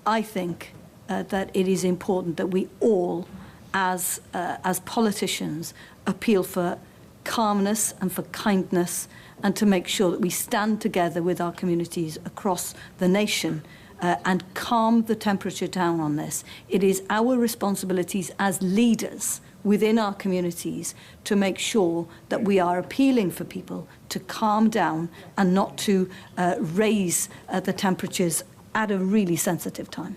I think that it is important that we all, as politicians, appeal for calmness and for kindness, and to make sure that we stand together with our communities across the nation and calm the temperature down on this. It is our responsibilities as leaders within our communities to make sure that we are appealing for people to calm down and not to raise the temperatures at a really sensitive time.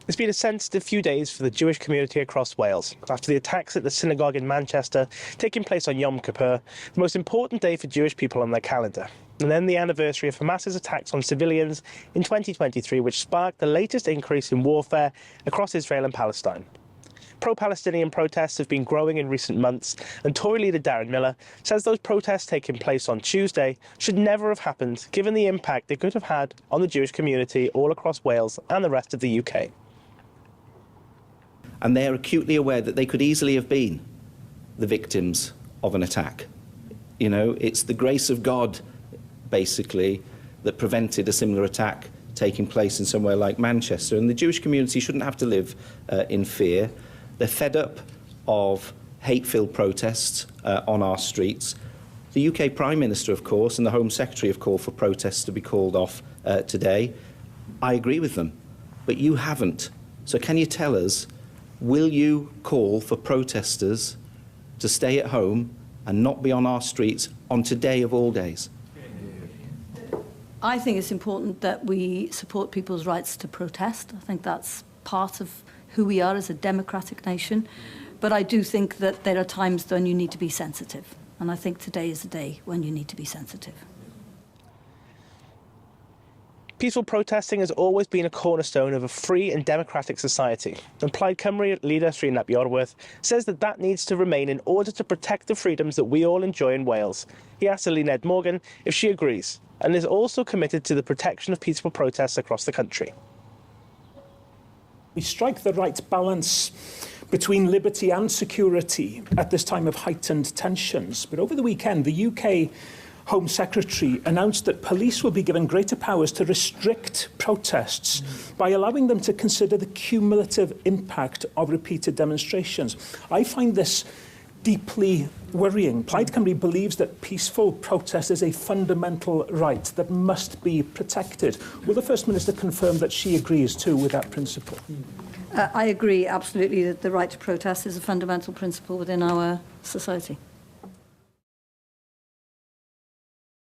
It's been a sensitive few days for the Jewish community across Wales after the attacks at the synagogue in Manchester taking place on Yom Kippur, the most important day for Jewish people on their calendar, and then the anniversary of Hamas's attacks on civilians in 2023, which sparked the latest increase in warfare across Israel and Palestine. Pro-Palestinian protests have been growing in recent months, and Tory leader Darren Millar says those protests taking place on Tuesday should never have happened, given the impact they could have had on the Jewish community all across Wales and the rest of the UK. And they are acutely aware that they could easily have been the victims of an attack. You know, it's the grace of God, basically, that prevented a similar attack taking place in somewhere like Manchester. And the Jewish community shouldn't have to live in fear. They're fed up of hate-filled protests on our streets. The UK Prime Minister, of course, and the Home Secretary have called for protests to be called off today. I agree with them, but you haven't. So can you tell us, will you call for protesters to stay at home and not be on our streets on today of all days? I think it's important that we support people's rights to protest. I think that's part of who we are as a democratic nation. But I do think that there are times when you need to be sensitive. And I think today is a day when you need to be sensitive. Peaceful protesting has always been a cornerstone of a free and democratic society. And Plaid Cymru leader Sri Nap Yorwerth says that that needs to remain in order to protect the freedoms that we all enjoy in Wales. He asked Senedd Morgan if she agrees, and is also committed to the protection of peaceful protests across the country. We strike the right balance between liberty and security at this time of heightened tensions. But over the weekend, the UK Home Secretary announced that police will be given greater powers to restrict protests by allowing them to consider the cumulative impact of repeated demonstrations. I find this deeply worrying. Plaid Cymru believes that peaceful protest is a fundamental right that must be protected. Will the First Minister confirm that she agrees too with that principle? I agree absolutely that the right to protest is a fundamental principle within our society.